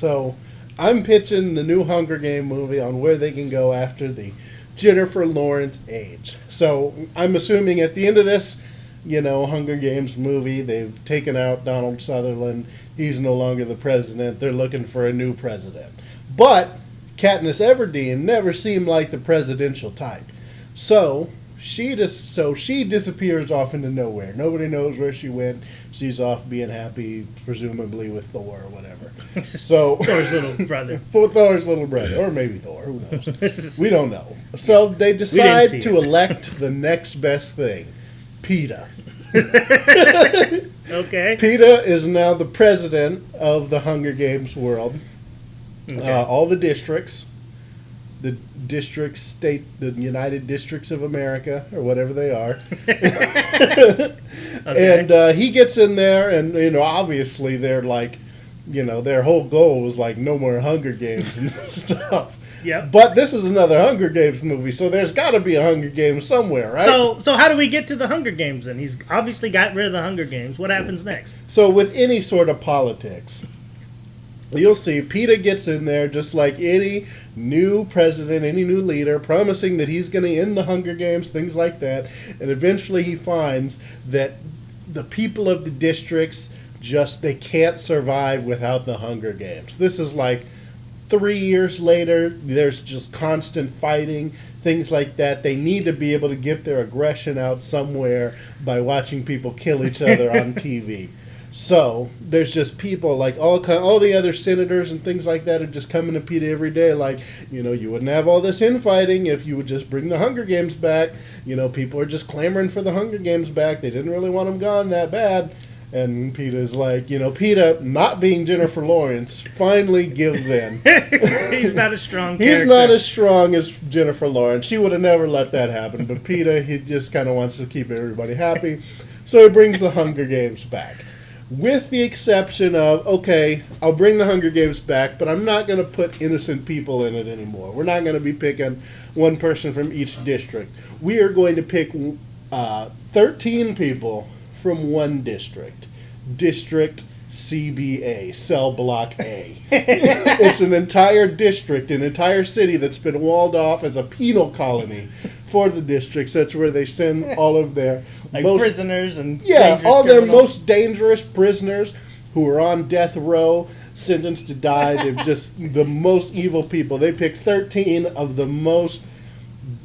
So I'm pitching the new Hunger Game movie on where they can go after the Jennifer Lawrence age. So I'm assuming at the end of this, Hunger Games movie, they've taken out Donald Sutherland. He's no longer the president. They're looking for a new president. But Katniss Everdeen never seemed like the presidential type. So she disappears off into nowhere. Nobody knows where she went. She's off being happy, presumably with Thor or whatever. So Thor's little brother. For Thor's little brother, or maybe Thor. Who knows? We don't know. So they decide to elect the next best thing, PETA. Okay. PETA is now the president of the Hunger Games world. Okay. All the districts, the United Districts of America, or whatever they are. Okay. And he gets in there, and obviously they're like, their whole goal was like no more Hunger Games and stuff. Yeah. But this is another Hunger Games movie, so there's got to be a Hunger Games somewhere, right? So how do we get to the Hunger Games then? He's obviously got rid of the Hunger Games. What happens next? So with any sort of politics, you'll see PETA gets in there just like any new president, any new leader, promising that he's going to end the Hunger Games, things like that. And eventually he finds that the people of the districts they can't survive without the Hunger Games. This is like 3 years later, there's just constant fighting, things like that. They need to be able to get their aggression out somewhere by watching people kill each other on TV. So there's just people like all the other senators and things like that are just coming to PETA every day. Like, you wouldn't have all this infighting if you would just bring the Hunger Games back. People are just clamoring for the Hunger Games back. They didn't really want them gone that bad. And PETA's like, PETA, not being Jennifer Lawrence, finally gives in. He's not a strong character. He's not as strong as Jennifer Lawrence. She would have never let that happen. But PETA, he just kind of wants to keep everybody happy. So he brings the Hunger Games back. With the exception of, okay, I'll bring the Hunger Games back, but I'm not going to put innocent people in it anymore. We're not going to be picking one person from each district. We are going to pick 13 people from one district. District CBA, Cell Block A. It's an entire district, an entire city that's been walled off as a penal colony for the districts. That's where they send all of their prisoners and all criminals. Their most dangerous prisoners who are on death row, sentenced to die. They're just the most evil people. They pick 13 of the most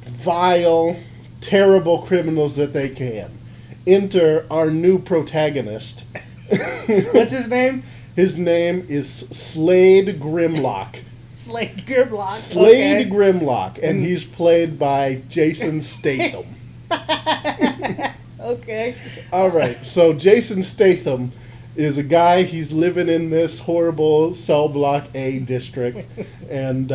vile, terrible criminals that they can. Enter our new protagonist. What's his name? His name is Slade Grimlock. Slade Grimlock. Slade Grimlock, and he's played by Jason Statham. Okay. All right, so Jason Statham is a guy, he's living in this horrible Cell Block A district, and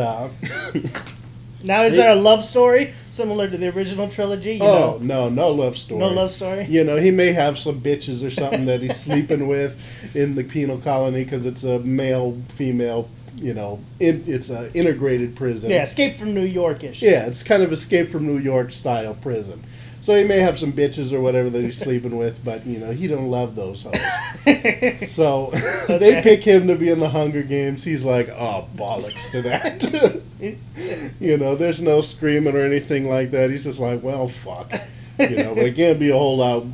now, is there a love story similar to the original trilogy? No love story. No love story? He may have some bitches or something that he's sleeping with in the penal colony because it's a male-female, it's an integrated prison. Yeah, Escape from New York-ish. Yeah, it's kind of Escape from New York style prison. So he may have some bitches or whatever that he's sleeping with, but, he don't love those hoes. So they pick him to be in the Hunger Games. He's like, oh, bollocks to that. There's no screaming or anything like that. He's just like, well, fuck. But it can't be a whole lot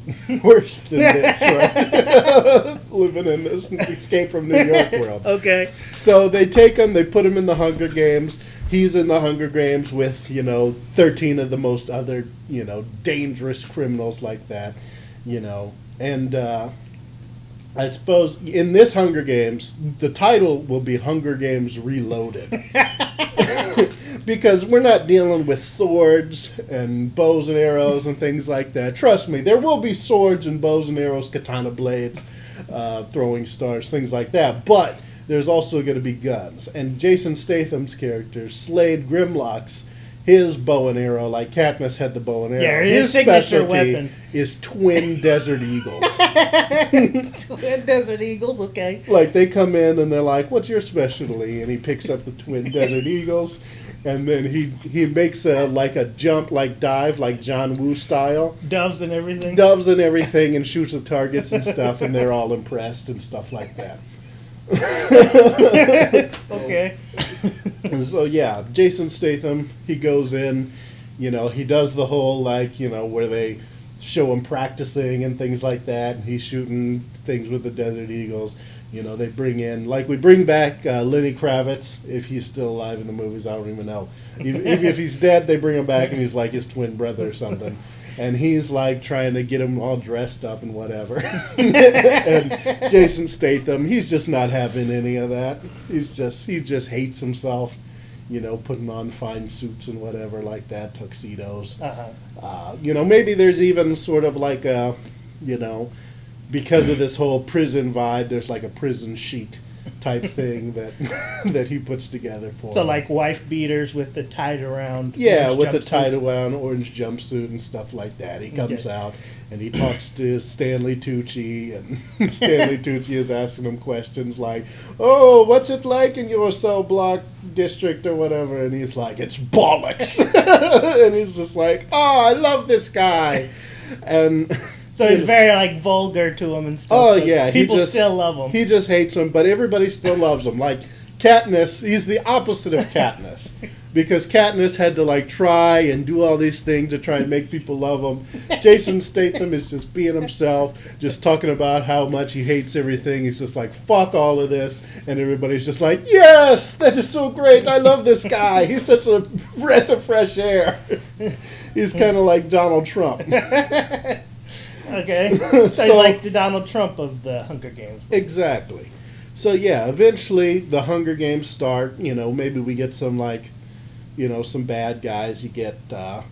worse than this, right? Living in this Escape from New York world. Okay. So they take him, they put him in the Hunger Games. He's in the Hunger Games with, 13 of the most other, dangerous criminals like that, And I suppose in this Hunger Games, the title will be Hunger Games Reloaded. Because we're not dealing with swords and bows and arrows and things like that. Trust me, there will be swords and bows and arrows, katana blades, throwing stars, things like that. But there's also going to be guns. And Jason Statham's character, Slade Grimlock's, his bow and arrow, like Katniss had the bow and arrow. Yeah, his signature specialty weapon is twin Desert Eagles. Twin Desert Eagles, okay. Like, they come in and they're like, what's your specialty? And he picks up the twin Desert Eagles. And then he makes a jump, like dive, like John Woo style. Doves and everything. Doves and everything, and shoots the targets and stuff, and they're all impressed and stuff like that. Okay. So yeah, Jason Statham, he goes in, he does the whole where they show him practicing and things like that. And he's shooting things with the Desert Eagles. They bring in, we bring back Lenny Kravitz, if he's still alive in the movies, I don't even know. If he's dead, they bring him back and he's like his twin brother or something. And he's trying to get him all dressed up and whatever. And Jason Statham, he's just not having any of that. He just hates himself, putting on fine suits and whatever like that, tuxedos. Maybe there's even sort of because of this whole prison vibe, there's a prison chic type thing that he puts together for So him. wife beaters with the tied around With the jumpsuits. tied around orange jumpsuit and stuff like that. He comes out and he talks to Stanley Tucci, and Stanley Tucci is asking him questions like, "Oh, what's it like in your cell block district or whatever?" And he's like, "It's bollocks." And he's just like, "Oh, I love this guy." And So he's very vulgar to him and stuff. oh but yeah, people still love him. He just hates him, but everybody still loves him. Like Katniss, he's the opposite of Katniss, because Katniss had to try and do all these things to try and make people love him. Jason Statham is just being himself, just talking about how much he hates everything. He's just like, "Fuck all of this," and everybody's just like, "Yes, that is so great. I love this guy. He's such a breath of fresh air." He's kind of like Donald Trump. Okay. So he's So- like the Donald Trump of the Hunger Games. Exactly. So yeah, eventually the Hunger Games start. Maybe we get some some bad guys. You get I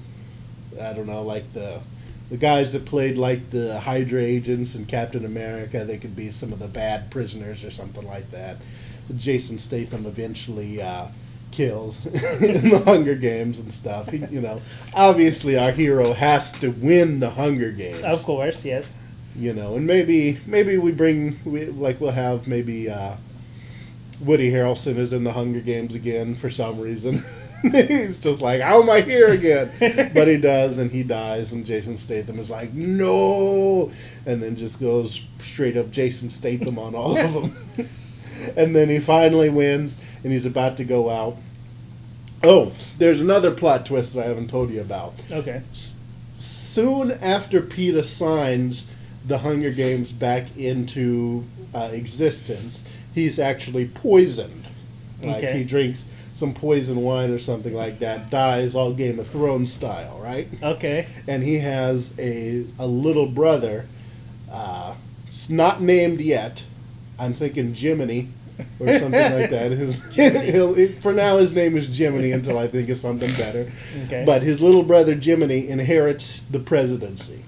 don't know, the guys that played the Hydra agents in Captain America. They could be some of the bad prisoners or something like that. Jason Statham eventually kills in the Hunger Games and stuff. Obviously our hero has to win the Hunger Games. Of course, yes. And maybe we'll have maybe Woody Harrelson is in the Hunger Games again for some reason. He's just like, "How am I here again?" But he does, and he dies, and Jason Statham is like, "No," and then just goes straight up Jason Statham on all of them. And then he finally wins, and he's about to go out. Oh, there's another plot twist that I haven't told you about. Okay. Soon after Peeta signs the Hunger Games back into existence, he's actually poisoned. Okay. He drinks some poison wine or something like that, dies all Game of Thrones style, right? Okay. And he has a little brother, it's not named yet. I'm thinking Jiminy or something like that. For now, his name is Jiminy until I think of something better. Okay. But his little brother Jiminy inherits the presidency.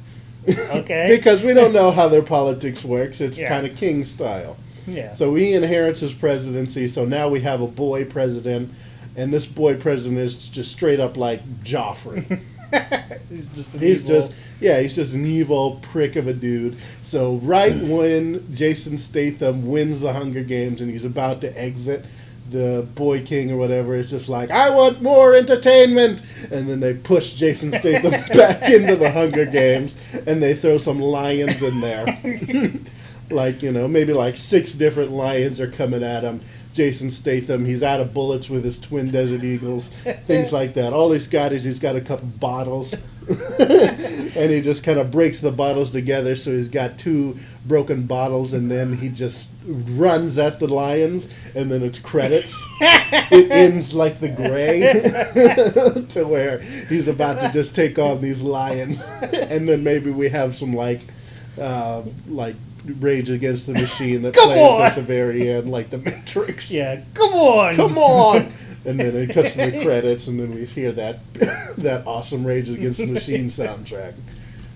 Okay. Because we don't know how their politics works. It's Yeah. kind of king style. Yeah. So he inherits his presidency. So now we have a boy president, and this boy president is just straight up like Joffrey. He's just an He's evil- he's just an evil prick of a dude. So right when Jason Statham wins the Hunger Games and he's about to exit, the boy king or whatever is just like, "I want more entertainment," and then they push Jason Statham back into the Hunger Games, and they throw some lions in there. Maybe 6 different lions are coming at him. Jason Statham, he's out of bullets with his twin Desert Eagles, things like that. All he's got is he's got a couple bottles, and he just kind of breaks the bottles together, so he's got 2 broken bottles, and then he just runs at the lions, and then it's credits. It ends like The Gray, to where he's about to just take on these lions, and then maybe we have some Rage Against the Machine that Come plays on! at the very end, like The Matrix. Yeah. Come on. Come on! And then it cuts to the credits, and then we hear that awesome Rage Against the Machine soundtrack.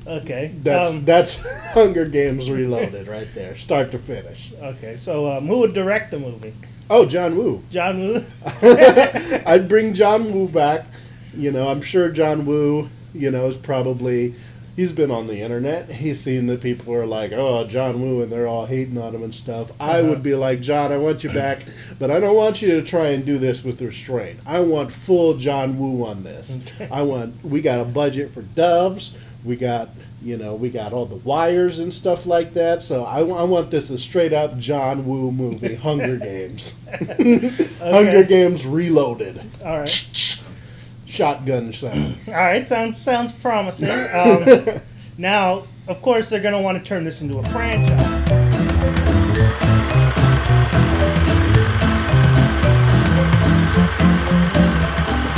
Okay. That's Hunger Games Reloaded right there, start to finish. Okay. So who would direct the movie? Oh, John Woo. John Woo. I'd bring John Woo back. I'm sure John Woo, is probably... He's been on the internet. He's seen that people are like, "Oh, John Woo," and they're all hating on him and stuff. I would be like, "John, I want you back, but I don't want you to try and do this with restraint. I want full John Woo on this. Okay. We got a budget for doves. We got all the wires and stuff like that. So I want this a straight up John Woo movie, Hunger Games. Hunger Games Reloaded. All right. Shotgun sound. All right. Sounds promising. Now, of course, they're going to want to turn this into a franchise.